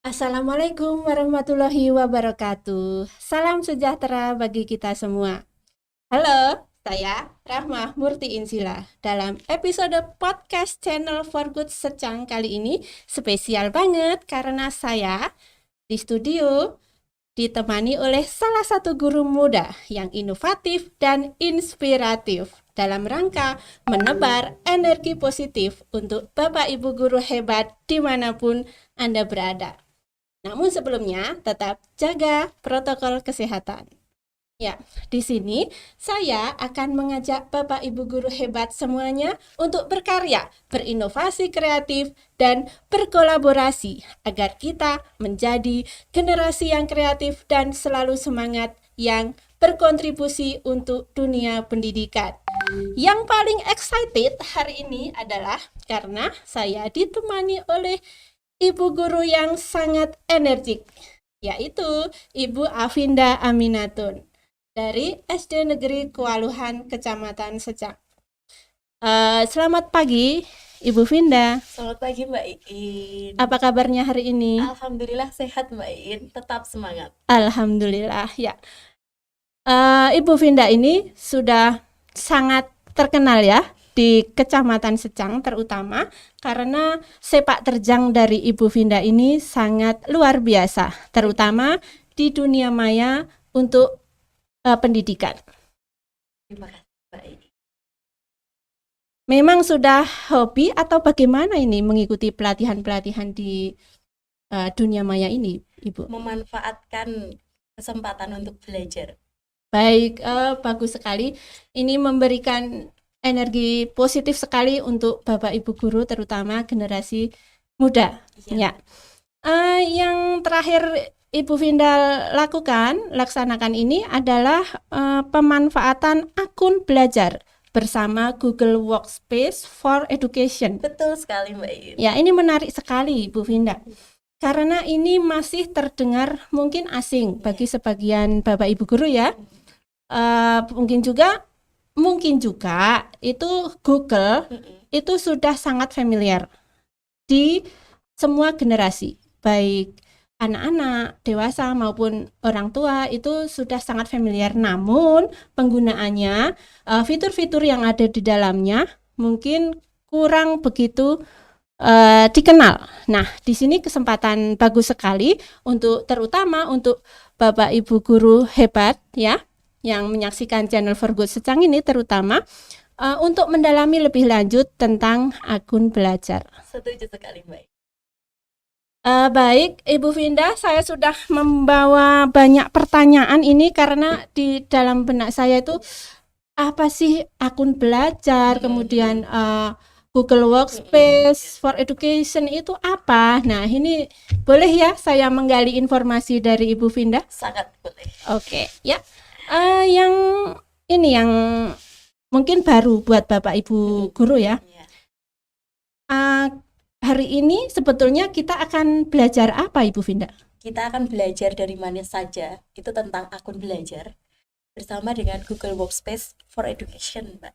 Assalamualaikum warahmatullahi wabarakatuh. Salam sejahtera bagi kita semua. Halo, saya Rahmah Murti Insila. Dalam episode podcast channel For Good Secang kali ini spesial banget karena saya di studio ditemani oleh salah satu guru muda yang inovatif dan inspiratif dalam rangka menebar energi positif untuk Bapak Ibu guru hebat dimanapun Anda berada. Namun sebelumnya tetap jaga protokol kesehatan. Ya, di sini saya akan mengajak Bapak Ibu guru hebat semuanya untuk berkarya, berinovasi kreatif, dan berkolaborasi agar kita menjadi generasi yang kreatif dan selalu semangat yang berkontribusi untuk dunia pendidikan. Yang paling excited hari ini adalah karena saya ditemani oleh ibu guru yang sangat energik, yaitu Ibu Afinda Aminatun dari SD Negeri Kualuhan, Kecamatan Secang. Selamat pagi, Ibu Finda. Selamat pagi Mbak Iin. Apa kabarnya hari ini? Alhamdulillah sehat Mbak Iin, tetap semangat. Alhamdulillah, ya. Ibu Finda ini sudah sangat terkenal ya di Kecamatan Secang, terutama karena sepak terjang dari Ibu Finda ini sangat luar biasa, terutama di dunia maya untuk pendidikan. Terima kasih Mbak Iin. Memang sudah hobi atau bagaimana ini mengikuti pelatihan-pelatihan di dunia maya ini, Ibu? Memanfaatkan kesempatan untuk belajar. Baik, bagus sekali. Ini memberikan energi positif sekali untuk Bapak Ibu guru, terutama generasi muda. Iya. Ya. Yang terakhir Ibu Finda laksanakan ini adalah pemanfaatan akun belajar bersama Google Workspace for Education. Betul sekali Mbak Iin. Ya, ini menarik sekali Ibu Finda. Karena ini masih terdengar mungkin asing bagi sebagian Bapak Ibu guru ya. Mungkin juga itu Google itu sudah sangat familiar di semua generasi, baik anak-anak, dewasa maupun orang tua itu sudah sangat familiar. Namun penggunaannya, fitur-fitur yang ada di dalamnya mungkin kurang begitu dikenal. Nah, di sini kesempatan bagus sekali terutama untuk Bapak Ibu guru hebat ya yang menyaksikan channel For Good Secang ini, terutama untuk mendalami lebih lanjut tentang akun belajar. Setuju sekali Mbak Iin. Baik, Ibu Finda, saya sudah membawa banyak pertanyaan ini karena di dalam benak saya itu apa sih akun belajar, kemudian Google Workspace for Education itu apa? Nah, ini boleh ya saya menggali informasi dari Ibu Finda? Sangat boleh. Oke, ya. Yang ini yang mungkin baru buat Bapak Ibu guru ya. Iya. Hari ini sebetulnya kita akan belajar apa, Ibu Finda? Kita akan belajar dari mana saja, itu tentang akun belajar bersama dengan Google Workspace for Education, Mbak.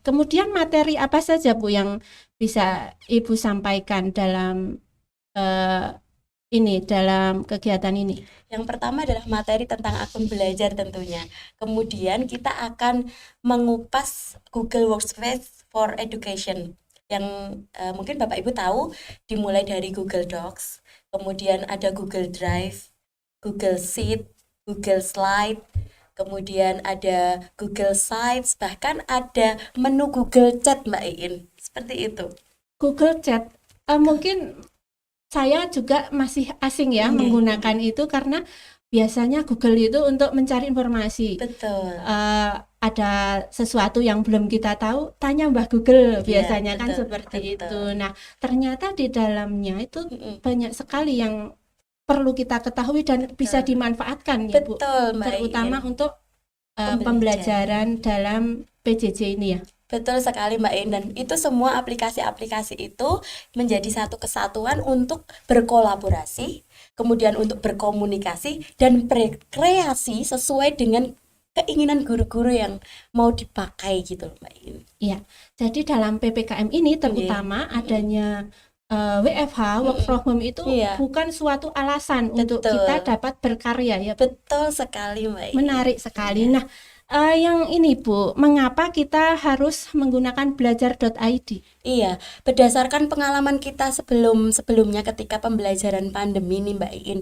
Kemudian materi apa saja, Bu, yang bisa Ibu sampaikan dalam dalam kegiatan ini? Yang pertama adalah materi tentang akun belajar tentunya. Kemudian kita akan mengupas Google Workspace for Education yang mungkin Bapak Ibu tahu dimulai dari Google Docs, kemudian ada Google Drive, Google Sheet, Google Slide, kemudian ada Google Sites, bahkan ada menu Google Chat Mbak Iin. Seperti itu. Google Chat, mungkin saya juga masih asing ya menggunakan itu karena biasanya Google itu untuk mencari informasi. Betul. Ada sesuatu yang belum kita tahu, tanya Mbah Google biasanya, kan betul, seperti betul. itu. Nah, ternyata di dalamnya itu banyak sekali yang perlu kita ketahui dan bisa dimanfaatkan ya Bu. Betul, Mbak Terutama Iin. untuk pembelajaran dalam PJJ ini ya. Betul sekali Mbak Iin, dan itu semua aplikasi-aplikasi itu menjadi satu kesatuan untuk berkolaborasi, kemudian untuk berkomunikasi dan berkreasi sesuai dengan keinginan guru-guru yang mau dipakai gitu Mbak Iin. Iya, jadi dalam PPKM ini terutama adanya WFH, work from home itu Iya. bukan suatu alasan untuk Betul. kita dapat berkarya ya, Bu. Betul sekali Mbak Iin. Menarik sekali. Iya. Nah, yang ini Bu, mengapa kita harus menggunakan belajar.id? Iya, berdasarkan pengalaman kita sebelumnya ketika pembelajaran pandemi nih Mbak Iin,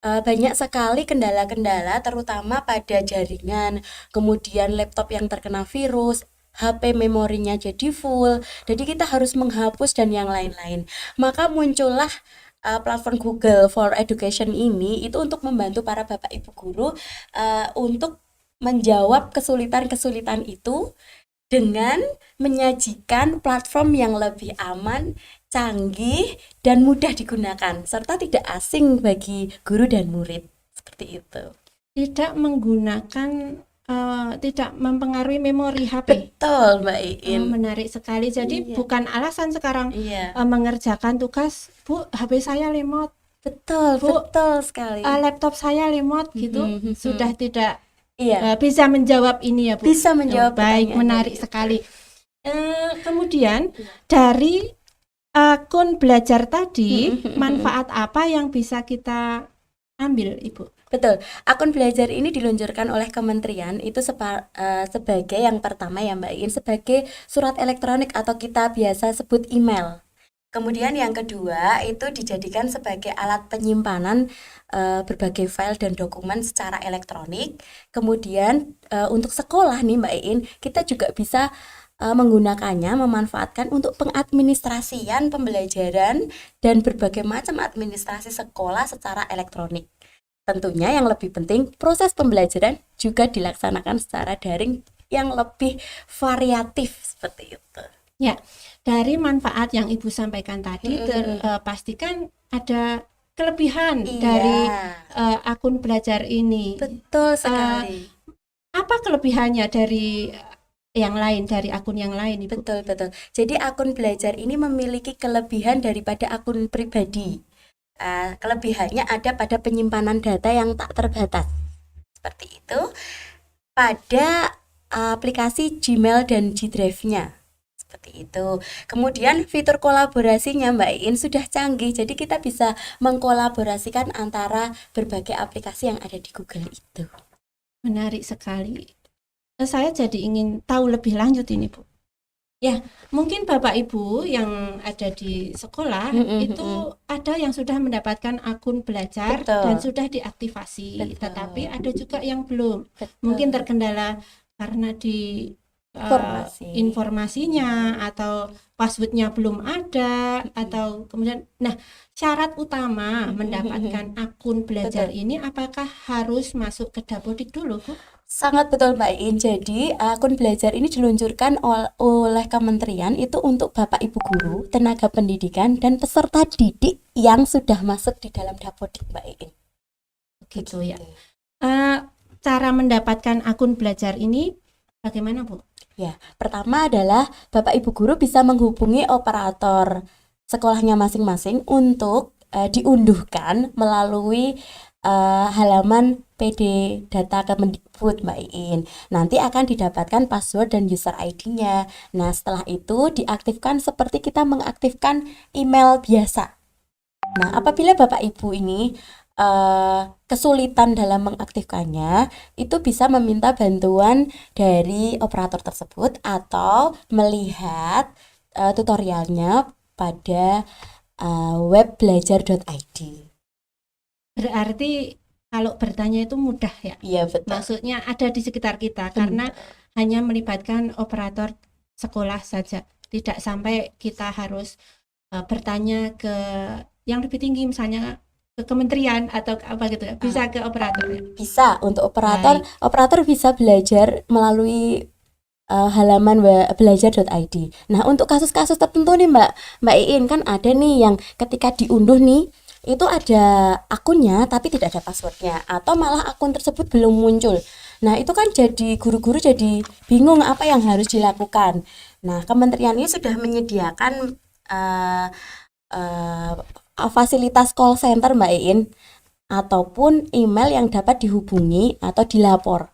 banyak sekali kendala-kendala terutama pada jaringan, kemudian laptop yang terkena virus, HP memorinya jadi full, jadi kita harus menghapus dan yang lain-lain. Maka muncullah platform Google for Education ini itu untuk membantu para bapak ibu guru untuk menjawab kesulitan-kesulitan itu dengan menyajikan platform yang lebih aman, canggih, dan mudah digunakan, serta tidak asing bagi guru dan murid. Seperti itu. Tidak menggunakan, tidak mempengaruhi memori HP. Betul, Mbak Iin. Menarik sekali. Jadi Iya. bukan alasan sekarang Iya. mengerjakan tugas, Bu, HP saya lemot, Betul, Bu, betul sekali. laptop saya lemot gitu, sudah tidak Iya, bisa menjawab ini ya, Bu. bisa menjawab Baik, pertanyaan menarik tadi. sekali. Kemudian dari akun belajar tadi, manfaat apa yang bisa kita ambil, Ibu? Betul, akun belajar ini diluncurkan oleh kementerian itu sebagai yang pertama ya Mbak Iin, sebagai surat elektronik atau kita biasa sebut email. Kemudian yang kedua itu dijadikan sebagai alat penyimpanan berbagai file dan dokumen secara elektronik. Kemudian untuk sekolah nih Mbak Iin, kita juga bisa menggunakannya, memanfaatkan untuk pengadministrasian pembelajaran dan berbagai macam administrasi sekolah secara elektronik. Tentunya yang lebih penting, proses pembelajaran juga dilaksanakan secara daring yang lebih variatif seperti itu. Ya, dari manfaat yang Ibu sampaikan tadi, pastikan ada kelebihan dari akun belajar ini. Betul sekali. Apa kelebihannya dari yang lain, dari akun yang lain, Ibu? Betul. Jadi akun belajar ini memiliki kelebihan daripada akun pribadi. Kelebihannya ada pada penyimpanan data yang tak terbatas. Seperti itu. Pada aplikasi Gmail dan G Drive-nya. Seperti itu. Kemudian fitur kolaborasinya Mbak Iin sudah canggih. Jadi kita bisa mengkolaborasikan antara berbagai aplikasi yang ada di Google itu. Menarik sekali. Saya jadi ingin tahu lebih lanjut ini, Bu. Ya, mungkin Bapak Ibu yang ada di sekolah itu ada yang sudah mendapatkan akun belajar dan sudah diaktifasi, tetapi ada juga yang belum. Mungkin terkendala karena di informasinya atau passwordnya belum ada atau kemudian. Nah, syarat utama mendapatkan akun belajar ini apakah harus masuk ke Dapodik dulu, Bu? Sangat betul Mbak Iin. Jadi akun belajar ini diluncurkan oleh kementerian itu untuk Bapak Ibu guru, tenaga pendidikan dan peserta didik yang sudah masuk di dalam Dapodik Mbak Iin. Gitu ya. Cara mendapatkan akun belajar ini bagaimana, Bu? Ya, pertama adalah Bapak Ibu guru bisa menghubungi operator sekolahnya masing-masing untuk diunduhkan melalui halaman PD data Kemendikbud Mbak Iin. Nanti akan didapatkan password dan user ID-nya. Nah, setelah itu diaktifkan seperti kita mengaktifkan email biasa. Nah, apabila Bapak Ibu ini kesulitan dalam mengaktifkannya, itu bisa meminta bantuan dari operator tersebut atau melihat tutorialnya pada web belajar.id. Berarti kalau bertanya itu mudah ya? Iya, betul. Maksudnya ada di sekitar kita karena hanya melibatkan operator sekolah saja. Tidak sampai kita harus bertanya ke yang lebih tinggi, misalnya ke kementerian atau apa gitu ya. Bisa ke operator ya? Bisa, untuk operator bisa belajar melalui halaman belajar.id. Nah, untuk kasus-kasus tertentu nih Mbak Iin, kan ada nih yang ketika diunduh nih itu ada akunnya tapi tidak ada passwordnya atau malah akun tersebut belum muncul. Nah, itu kan jadi guru-guru jadi bingung apa yang harus dilakukan. Nah, kementerian ini sudah menyediakan fasilitas call center Mbak Iin ataupun email yang dapat dihubungi atau dilapor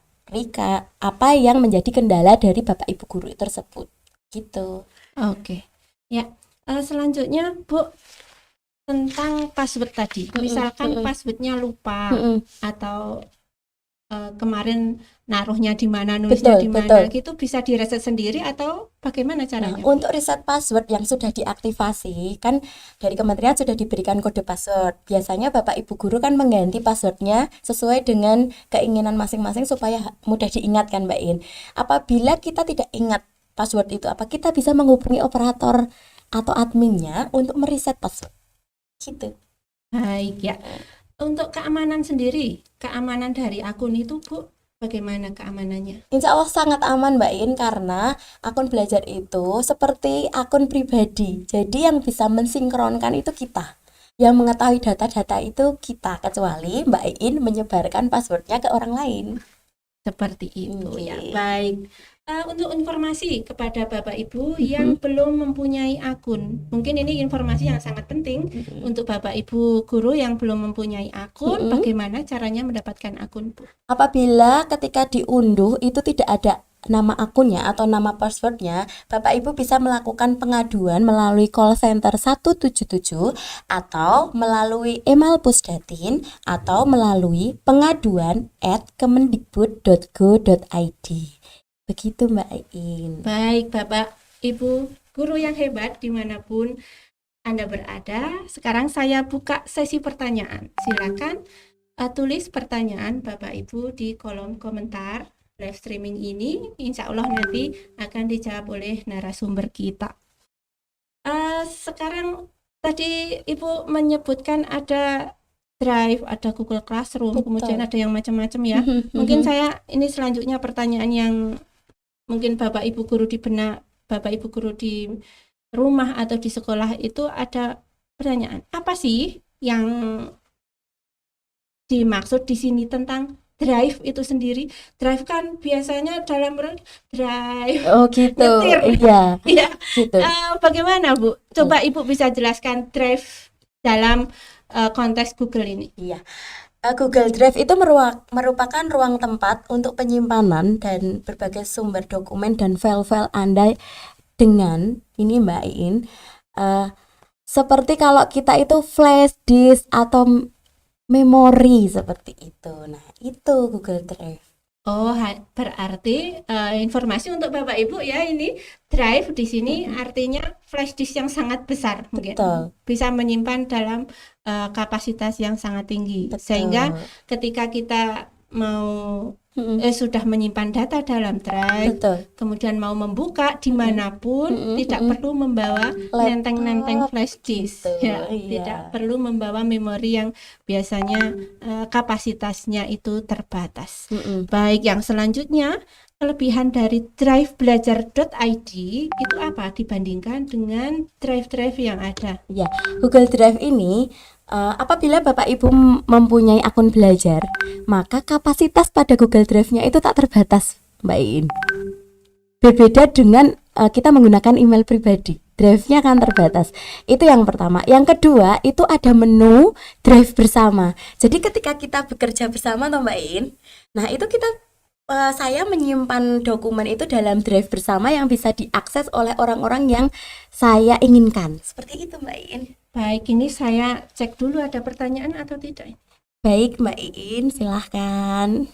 apa yang menjadi kendala dari Bapak Ibu guru tersebut gitu. Oke. Ya, Selanjutnya Bu, tentang password tadi. Misalkan passwordnya lupa atau kemarin naruhnya di mana, nulisnya di mana, gitu bisa direset sendiri atau bagaimana caranya? Nah, untuk reset password yang sudah diaktifasi, kan dari kementerian sudah diberikan kode password. Biasanya Bapak Ibu guru kan mengganti passwordnya sesuai dengan keinginan masing-masing supaya mudah diingat kan Mbak In. Apabila kita tidak ingat password itu, apa kita bisa menghubungi operator atau adminnya untuk mereset password. Gitu. Baik ya. Untuk keamanan sendiri, keamanan dari akun itu Bu, bagaimana keamanannya? Insya Allah sangat aman Mbak In, karena akun belajar itu seperti akun pribadi. Jadi yang bisa mensinkronkan itu kita. Yang mengetahui data-data itu kita, kecuali Mbak In menyebarkan passwordnya ke orang lain. Seperti itu ya. Baik. Untuk informasi kepada Bapak Ibu yang belum mempunyai akun, mungkin ini informasi yang sangat penting untuk Bapak Ibu guru yang belum mempunyai akun, bagaimana caranya mendapatkan akun Bu? Apabila ketika diunduh itu tidak ada nama akunnya atau nama passwordnya, Bapak Ibu bisa melakukan pengaduan melalui call center 177 atau melalui email Pusdatin atau melalui pengaduan@kemendikbud.go.id. Begitu Mbak In. Baik Bapak Ibu guru yang hebat dimanapun Anda berada, sekarang saya buka sesi pertanyaan. Silakan tulis pertanyaan Bapak Ibu di kolom komentar live streaming ini. Insya Allah nanti akan dijawab oleh narasumber kita. Sekarang tadi Ibu menyebutkan ada Drive, ada Google Classroom, kemudian ada yang macam-macam ya. Mungkin saya ini selanjutnya pertanyaan yang mungkin Bapak Ibu guru di rumah atau di sekolah itu ada pertanyaan, apa sih yang dimaksud di sini tentang Drive itu sendiri? Drive kan biasanya dalam drive. Oh gitu. Nyetir. Iya. Iya. Gitu. Bagaimana Bu? Coba Ibu bisa jelaskan Drive dalam konteks Google ini. Iya. Google Drive itu merupakan ruang tempat untuk penyimpanan dan berbagai sumber dokumen dan file-file Anda dengan ini Mbak In, seperti kalau kita itu flash disk atau memori seperti itu. Nah, itu Google Drive. Oh, berarti informasi untuk Bapak Ibu ya, ini Drive di sini artinya flash disk yang sangat besar, mungkin bisa menyimpan dalam kapasitas yang sangat tinggi. Sehingga ketika kita mau sudah menyimpan data dalam Drive, kemudian mau membuka dimanapun, tidak perlu membawa nenteng-nenteng flash disk, ya, tidak perlu membawa memori yang biasanya kapasitasnya itu terbatas. Baik, yang selanjutnya, kelebihan dari Drive belajar.id itu apa dibandingkan dengan Drive-Drive yang ada? Ya, Google Drive ini apabila Bapak Ibu mempunyai akun belajar, maka kapasitas pada Google Drive-nya itu tak terbatas, Mbak In. Berbeda dengan kita menggunakan email pribadi, Drive-nya kan terbatas. Itu yang pertama. Yang kedua, itu ada menu Drive bersama. Jadi ketika kita bekerja bersama, toh Mbak In, nah itu saya menyimpan dokumen itu dalam Drive bersama yang bisa diakses oleh orang-orang yang saya inginkan. Seperti itu Mbak In. Baik, ini saya cek dulu ada pertanyaan atau tidak. Baik Mbak In, silahkan.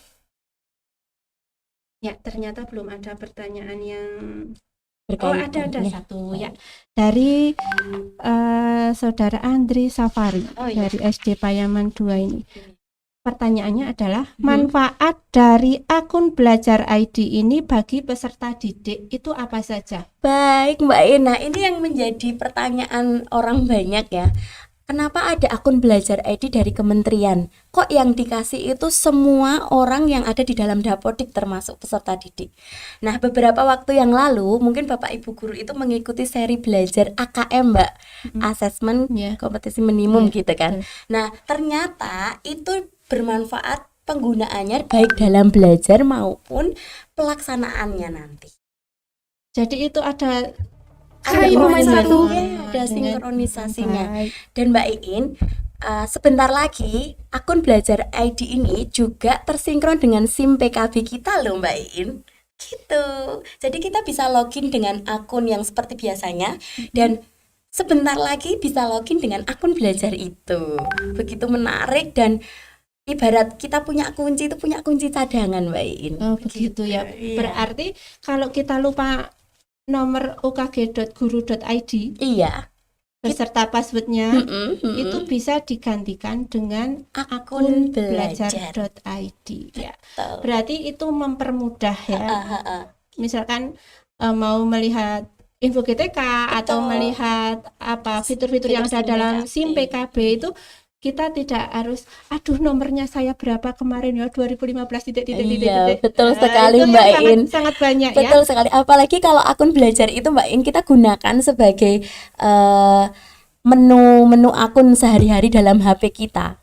Ya, ternyata belum ada pertanyaan yang berkaitan. Ada satu ya. Dari Saudara Andri Safari dari SD Payaman 2 ini. Pertanyaannya adalah manfaat dari akun belajar ID ini bagi peserta didik itu apa saja? Baik Mbak Ina, ini yang menjadi pertanyaan orang banyak ya. Kenapa ada akun belajar ID dari kementerian? Kok yang dikasih itu semua orang yang ada di dalam Dapodik termasuk peserta didik? Nah, beberapa waktu yang lalu mungkin Bapak Ibu guru itu mengikuti seri belajar AKM Mbak, Assessment Kompetisi Minimum gitu kan. Nah, ternyata itu bermanfaat penggunaannya baik dalam belajar maupun pelaksanaannya nanti. Jadi itu ada sinkronisasinya. Dan Mbak Iin, sebentar lagi akun belajar ID ini juga tersinkron dengan SIM PKB kita loh Mbak Iin. Gitu. Jadi kita bisa login dengan akun yang seperti biasanya dan sebentar lagi bisa login dengan akun belajar itu. Begitu menarik dan ibarat kita punya kunci itu punya kunci cadangan, Mbak Iin. Oh, begitu ya. Iya. Berarti kalau kita lupa nomor ukg.guru.id Iya. beserta passwordnya, itu bisa digantikan dengan akun belajar.id ya. Betul. Berarti itu mempermudah ya. Misalkan mau melihat info GTK atau Betul. melihat apa fitur-fitur yang ada dalam SIM PKB itu kita tidak harus aduh nomornya saya berapa kemarin ya 2015 titik. Iya, betul sekali itu Mbak yang In. sangat banyak ya. Betul sekali. Apalagi kalau akun belajar itu Mbak In kita gunakan sebagai menu akun sehari-hari dalam HP kita.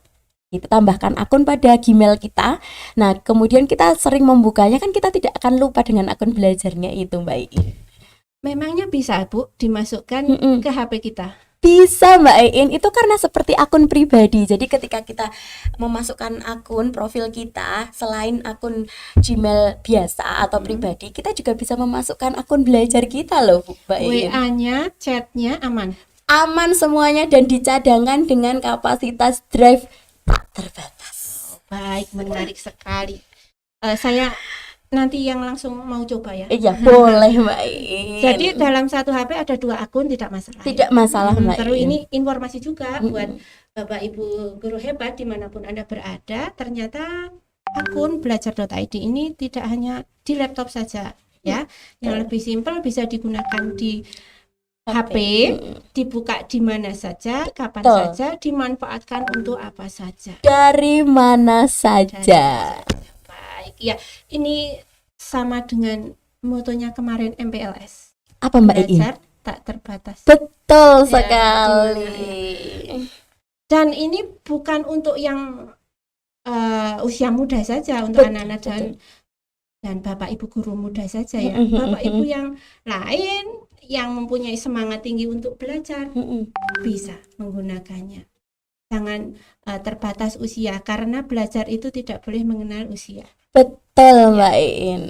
Kita tambahkan akun pada Gmail kita. Nah, kemudian kita sering membukanya kan kita tidak akan lupa dengan akun belajarnya itu, Mbak In. Memangnya bisa Bu dimasukkan ke HP kita? Bisa Mbak Iin, itu karena seperti akun pribadi. Jadi ketika kita memasukkan akun profil kita, selain akun Gmail biasa atau pribadi, kita juga bisa memasukkan akun belajar kita loh Mbak Iin. WA-nya, chat-nya aman? Aman semuanya dan dicadangkan dengan kapasitas drive tak terbatas. Baik, menarik sekali. Saya nanti yang langsung mau coba ya. Iya boleh Mbak Iin. Jadi dalam satu HP ada 2 akun tidak masalah. Tidak masalah Mbak Terus Iin. ini informasi juga buat Bapak Ibu guru hebat dimanapun Anda berada. Ternyata akun belajar.id ini tidak hanya di laptop saja ya. Yang lebih simpel bisa digunakan di HP, dibuka di mana saja, kapan saja, dimanfaatkan untuk apa saja. Dari mana saja. Baik, ya ini sama dengan motonya kemarin MPLS. Apa Mbak Iin? Belajar tak terbatas. Betul sekali. Dan ini bukan untuk yang usia muda saja, untuk anak-anak dan Bapak Ibu guru muda saja ya. Bapak Ibu yang lain yang mempunyai semangat tinggi untuk belajar bisa menggunakannya. Jangan terbatas usia karena belajar itu tidak boleh mengenal usia. Betul Mbak Iin.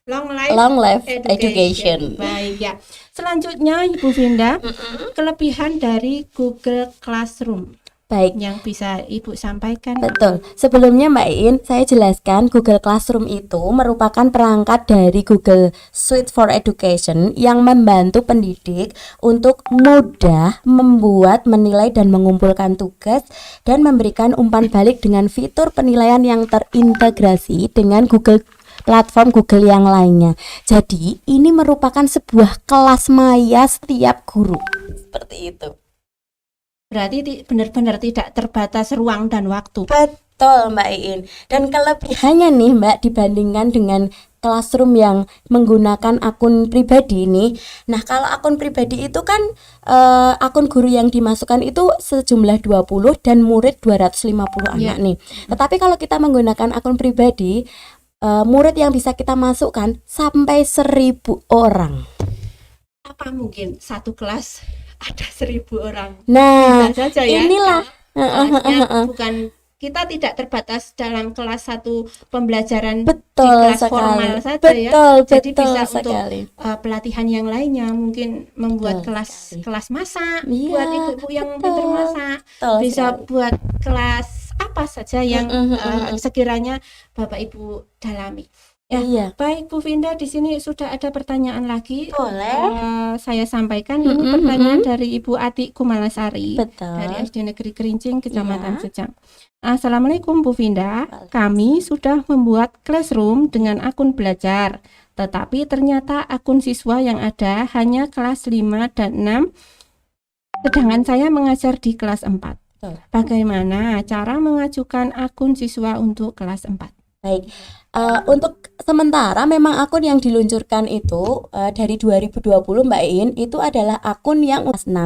Long life education. Baik ya. Selanjutnya Ibu Vinda, kelebihan dari Google Classroom. Baik, yang bisa Ibu sampaikan. Betul. Sebelumnya Mbak Iin, saya jelaskan Google Classroom itu merupakan perangkat dari Google Suite for Education yang membantu pendidik untuk mudah membuat, menilai dan mengumpulkan tugas dan memberikan umpan balik dengan fitur penilaian yang terintegrasi dengan platform Google yang lainnya. Jadi, ini merupakan sebuah kelas maya setiap guru. Seperti itu. Berarti benar-benar tidak terbatas ruang dan waktu. Betul Mbak Iin. Dan kelebihannya nih Mbak dibandingkan dengan Classroom yang menggunakan akun pribadi ini. Nah kalau akun pribadi itu kan akun guru yang dimasukkan itu sejumlah 20 dan murid 250 anak nih. Tetapi kalau kita menggunakan akun pribadi, murid yang bisa kita masukkan sampai 1.000 orang. Apa mungkin satu kelas ada 1.000 orang? Nah, bisa saja ya. Inilah bukan, kita tidak terbatas dalam kelas satu pembelajaran betul di kelas sekali. Formal saja betul, ya. Jadi betul bisa sekali. Untuk pelatihan yang lainnya, mungkin membuat kelas masak, buat ibu-ibu yang pintar masak, bisa sekali. Buat kelas apa saja yang sekiranya Bapak Ibu dalami. Ya, iya. Baik Bu Vinda, di sini sudah ada pertanyaan lagi. Boleh. Saya sampaikan ini pertanyaan dari Ibu Ati Kumalasari. Betul. Dari SD Negeri Kerincing, Kecamatan Sejang. Assalamualaikum Bu Vinda. Kami sudah membuat Classroom dengan akun belajar, tetapi ternyata akun siswa yang ada hanya kelas 5 dan 6, sedangkan saya mengajar di kelas 4. Betul. Bagaimana cara mengajukan akun siswa untuk kelas 4? Baik, untuk sementara memang akun yang diluncurkan itu dari 2020 Mbak In itu adalah akun yang kelas 6.